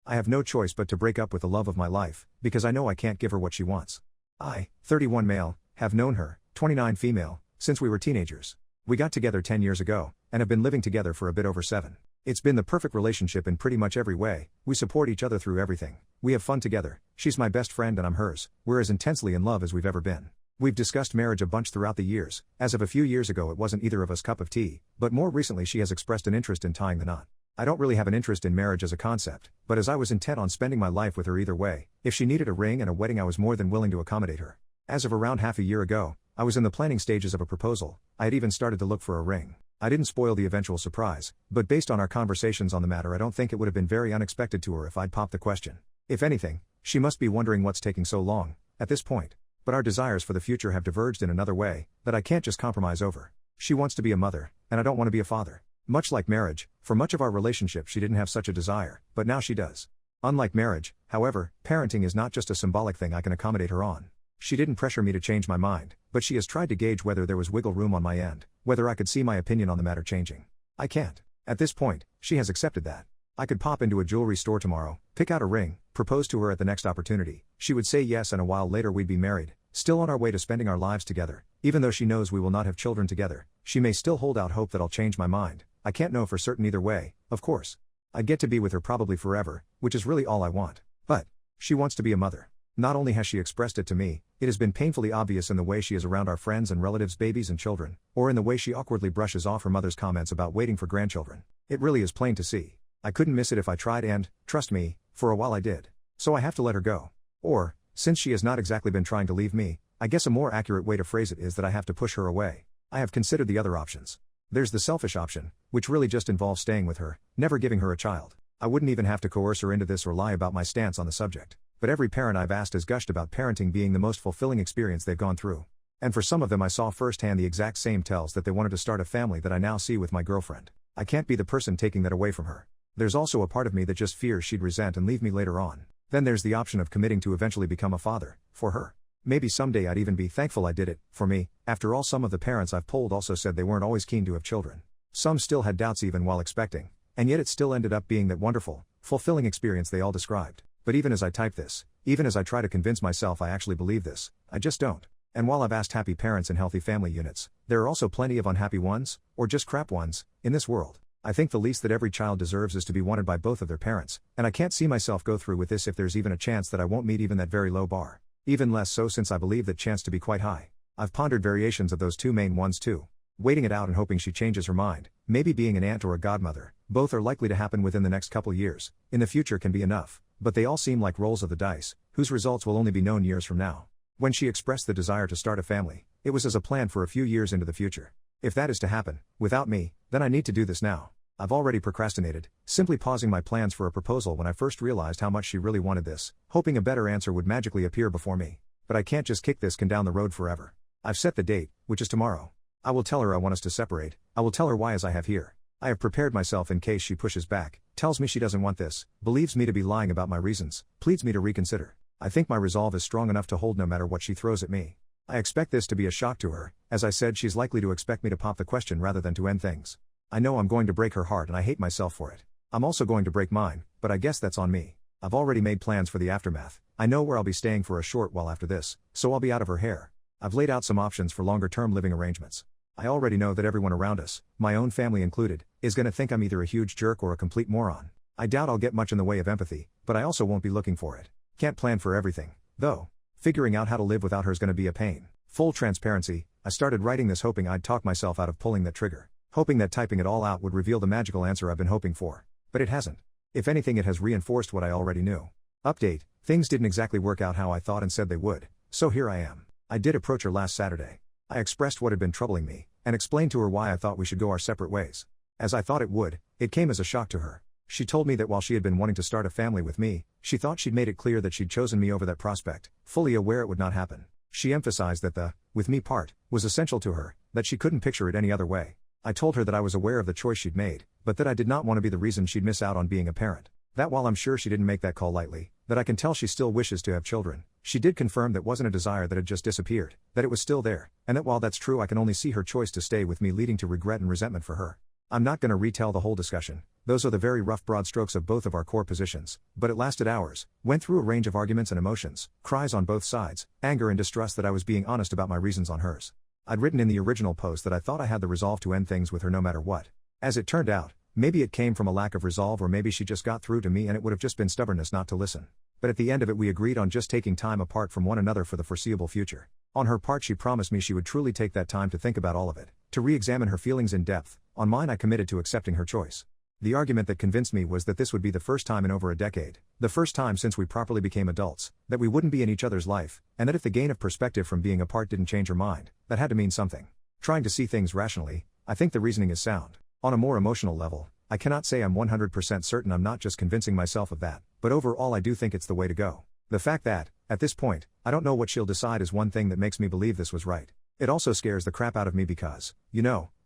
I have no choice but to break up with the love of my life, because I know I can't give her what she wants. I, 31 male, have known her, 29 female, since we were teenagers. We got together 10 years ago, and have been living together for a bit over 7. It's been the perfect relationship in pretty much every way. We support each other through everything. We have fun together. She's my best friend and I'm hers. We're as intensely in love as we've ever been. We've discussed marriage a bunch throughout the years. As of a few years ago it wasn't either of us cup of tea, but more recently she has expressed an interest in tying the knot. I don't really have an interest in marriage as a concept, but as I was intent on spending my life with her either way, if she needed a ring and a wedding I was more than willing to accommodate her. As of around half a year ago, I was in the planning stages of a proposal. I had even started to look for a ring. I didn't spoil the eventual surprise, but based on our conversations on the matter I don't think it would have been very unexpected to her if I'd popped the question. If anything, she must be wondering what's taking so long, at this point. But our desires for the future have diverged in another way, that I can't just compromise over. She wants to be a mother, and I don't want to be a father. Much like marriage, for much of our relationship she didn't have such a desire, but now she does. Unlike marriage, however, parenting is not just a symbolic thing I can accommodate her on. She didn't pressure me to change my mind, but she has tried to gauge whether there was wiggle room on my end, whether I could see my opinion on the matter changing. I can't. At this point, she has accepted that. I could pop into a jewelry store tomorrow, pick out a ring, propose to her at the next opportunity. She would say yes and a while later we'd be married, still on our way to spending our lives together. Even though she knows we will not have children together, she may still hold out hope that I'll change my mind. I can't know for certain either way, of course. I'd get to be with her probably forever, which is really all I want. But she wants to be a mother. Not only has she expressed it to me, it has been painfully obvious in the way she is around our friends and relatives' babies and children, or in the way she awkwardly brushes off her mother's comments about waiting for grandchildren. It really is plain to see. I couldn't miss it if I tried and, trust me, for a while I did. So I have to let her go. Or, since she has not exactly been trying to leave me, I guess a more accurate way to phrase it is that I have to push her away. I have considered the other options. There's the selfish option, which really just involves staying with her, never giving her a child. I wouldn't even have to coerce her into this or lie about my stance on the subject. But every parent I've asked has gushed about parenting being the most fulfilling experience they've gone through. And for some of them I saw firsthand the exact same tells that they wanted to start a family that I now see with my girlfriend. I can't be the person taking that away from her. There's also a part of me that just fears she'd resent and leave me later on. Then there's the option of committing to eventually become a father, for her. Maybe someday I'd even be thankful I did it, for me. After all, some of the parents I've polled also said they weren't always keen to have children. Some still had doubts even while expecting. And yet it still ended up being that wonderful, fulfilling experience they all described. But even as I type this, even as I try to convince myself I actually believe this, I just don't. And while I've asked happy parents in healthy family units, there are also plenty of unhappy ones, or just crap ones, in this world. I think the least that every child deserves is to be wanted by both of their parents, and I can't see myself go through with this if there's even a chance that I won't meet even that very low bar. Even less so since I believe that chance to be quite high. I've pondered variations of those two main ones too. Waiting it out and hoping she changes her mind, maybe being an aunt or a godmother. Both are likely to happen within the next couple years. In the future can be enough, but they all seem like rolls of the dice, whose results will only be known years from now. When she expressed the desire to start a family, it was as a plan for a few years into the future. If that is to happen, without me, then I need to do this now. I've already procrastinated, simply pausing my plans for a proposal when I first realized how much she really wanted this, hoping a better answer would magically appear before me. But I can't just kick this can down the road forever. I've set the date, which is tomorrow. I will tell her I want us to separate. I will tell her why as I have here. I have prepared myself in case she pushes back, tells me she doesn't want this, believes me to be lying about my reasons, pleads me to reconsider. I think my resolve is strong enough to hold no matter what she throws at me. I expect this to be a shock to her. As I said, she's likely to expect me to pop the question rather than to end things. I know I'm going to break her heart and I hate myself for it. I'm also going to break mine, but I guess that's on me. I've already made plans for the aftermath. I know where I'll be staying for a short while after this, so I'll be out of her hair. I've laid out some options for longer-term living arrangements. I already know that everyone around us, my own family included, is going to think I'm either a huge jerk or a complete moron. I doubt I'll get much in the way of empathy, but I also won't be looking for it. Can't plan for everything, though. Figuring out how to live without her is going to be a pain. Full transparency, I started writing this hoping I'd talk myself out of pulling that trigger. Hoping that typing it all out would reveal the magical answer I've been hoping for. But it hasn't. If anything, it has reinforced what I already knew. Update: things didn't exactly work out how I thought and said they would, so here I am. I did approach her last Saturday. I expressed what had been troubling me, and explained to her why I thought we should go our separate ways. As I thought it would, it came as a shock to her. She told me that while she had been wanting to start a family with me, she thought she'd made it clear that she'd chosen me over that prospect, fully aware it would not happen. She emphasized that the with me part was essential to her, that she couldn't picture it any other way. I told her that I was aware of the choice she'd made, but that I did not want to be the reason she'd miss out on being a parent. That while I'm sure she didn't make that call lightly, that I can tell she still wishes to have children, she did confirm that wasn't a desire that had just disappeared, that it was still there, and that while that's true I can only see her choice to stay with me leading to regret and resentment for her. I'm not going to retell the whole discussion, Those are the very rough broad strokes of both of our core positions, but it lasted hours, went through a range of arguments and emotions, cries on both sides, anger and distrust that I was being honest about my reasons on hers. I'd written in the original post that I thought I had the resolve to end things with her no matter what. As it turned out, maybe it came from a lack of resolve, or maybe she just got through to me and it would have just been stubbornness not to listen. But at the end of it, we agreed on just taking time apart from one another for the foreseeable future. On her part, she promised me she would truly take that time to think about all of it, to re-examine her feelings in depth. On mine, I committed to accepting her choice. The argument that convinced me was that this would be the first time in over a decade, the first time since we properly became adults, that we wouldn't be in each other's life, and that if the gain of perspective from being apart didn't change her mind, that had to mean something. Trying to see things rationally, I think the reasoning is sound. On a more emotional level, I cannot say I'm 100% certain I'm not just convincing myself of that, but overall I do think it's the way to go. The fact that, at this point, I don't know what she'll decide is one thing that makes me believe this was right. It also scares the crap out of me because,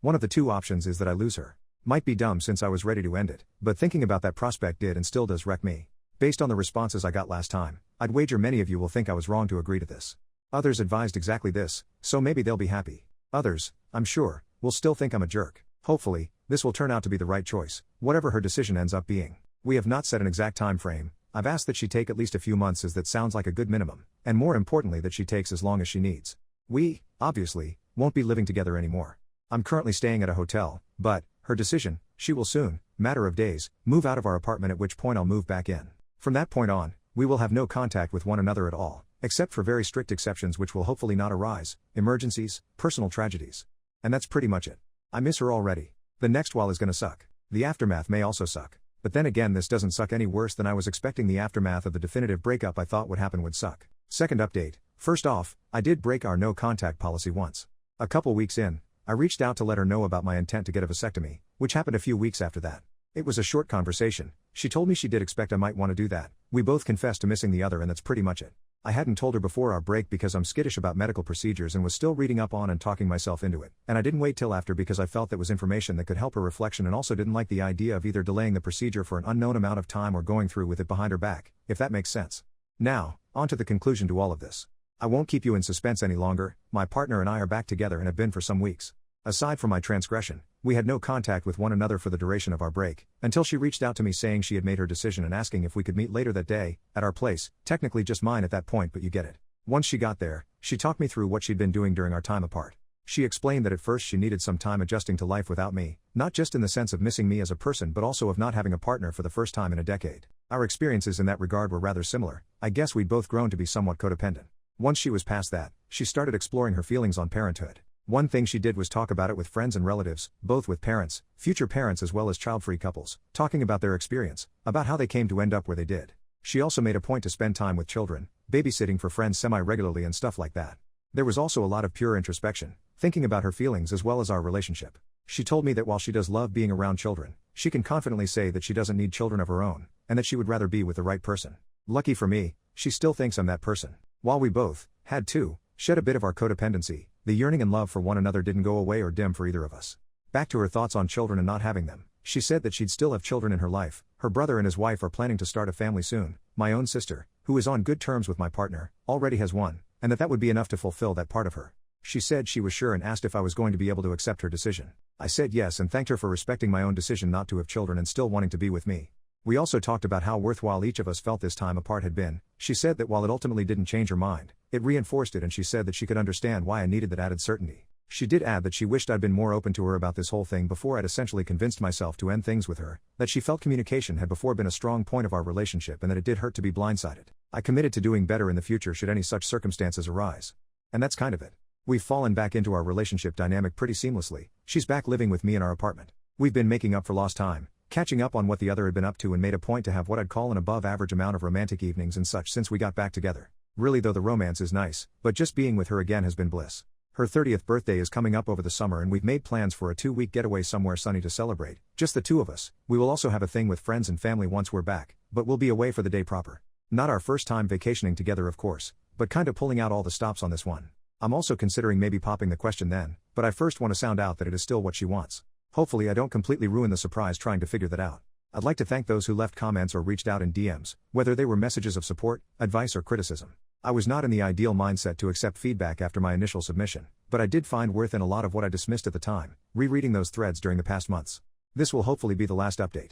one of the two options is that I lose her. Might be dumb since I was ready to end it, but thinking about that prospect did and still does wreck me. Based on the responses I got last time, I'd wager many of you will think I was wrong to agree to this. Others advised exactly this, so maybe they'll be happy. Others, I'm sure, will still think I'm a jerk. Hopefully, this will turn out to be the right choice, whatever her decision ends up being. We have not set an exact time frame. I've asked that she take at least a few months, as that sounds like a good minimum, and more importantly that she takes as long as she needs. We, obviously, won't be living together anymore. I'm currently staying at a hotel, but, her decision, she will soon, matter of days, move out of our apartment, at which point I'll move back in. From that point on, we will have no contact with one another at all, except for very strict exceptions which will hopefully not arise, emergencies, personal tragedies. And that's pretty much it. I miss her already. The next while is gonna suck. The aftermath may also suck. But then again, this doesn't suck any worse than I was expecting the aftermath of the definitive breakup I thought would happen would suck. Second update. First off, I did break our no contact policy once. A couple weeks in, I reached out to let her know about my intent to get a vasectomy, which happened a few weeks after that. It was a short conversation. She told me she did expect I might want to do that. We both confessed to missing the other, and that's pretty much it. I hadn't told her before our break because I'm skittish about medical procedures and was still reading up on and talking myself into it. And I didn't wait till after because I felt that was information that could help her reflection, and also didn't like the idea of either delaying the procedure for an unknown amount of time or going through with it behind her back, if that makes sense. Now, on to the conclusion to all of this. I won't keep you in suspense any longer. My partner and I are back together and have been for some weeks. Aside from my transgression, we had no contact with one another for the duration of our break, until she reached out to me saying she had made her decision and asking if we could meet later that day, at our place, technically just mine at that point, but you get it. Once she got there, she talked me through what she'd been doing during our time apart. She explained that at first she needed some time adjusting to life without me, not just in the sense of missing me as a person but also of not having a partner for the first time in a decade. Our experiences in that regard were rather similar. I guess we'd both grown to be somewhat codependent. Once she was past that, she started exploring her feelings on parenthood. One thing she did was talk about it with friends and relatives, both with parents, future parents as well as child-free couples, talking about their experience, about how they came to end up where they did. She also made a point to spend time with children, babysitting for friends semi-regularly and stuff like that. There was also a lot of pure introspection, thinking about her feelings as well as our relationship. She told me that while she does love being around children, she can confidently say that she doesn't need children of her own, and that she would rather be with the right person. Lucky for me, she still thinks I'm that person. While we both had to shed a bit of our codependency, the yearning and love for one another didn't go away or dim for either of us. Back to her thoughts on children and not having them. She said that she'd still have children in her life. Her brother and his wife are planning to start a family soon. My own sister, who is on good terms with my partner, already has one, and that would be enough to fulfill that part of her. She said she was sure and asked if I was going to be able to accept her decision. I said yes and thanked her for respecting my own decision not to have children and still wanting to be with me. We also talked about how worthwhile each of us felt this time apart had been. She said that while it ultimately didn't change her mind, it reinforced it, and she said that she could understand why I needed that added certainty. She did add that she wished I'd been more open to her about this whole thing before I'd essentially convinced myself to end things with her, that she felt communication had before been a strong point of our relationship and that it did hurt to be blindsided. I committed to doing better in the future should any such circumstances arise. And that's kind of it. We've fallen back into our relationship dynamic pretty seamlessly. She's back living with me in our apartment. We've been making up for lost time, catching up on what the other had been up to, and made a point to have what I'd call an above average amount of romantic evenings and such since we got back together. Really though, the romance is nice, but just being with her again has been bliss. Her 30th birthday is coming up over the summer and we've made plans for a 2-week getaway somewhere sunny to celebrate, just the two of us. We will also have a thing with friends and family once we're back, but we'll be away for the day proper. Not our first time vacationing together of course, but kinda pulling out all the stops on this one. I'm also considering maybe popping the question then, but I first want to sound out that it is still what she wants. Hopefully I don't completely ruin the surprise trying to figure that out. I'd like to thank those who left comments or reached out in DMs, whether they were messages of support, advice or criticism. I was not in the ideal mindset to accept feedback after my initial submission, but I did find worth in a lot of what I dismissed at the time, rereading those threads during the past months. This will hopefully be the last update.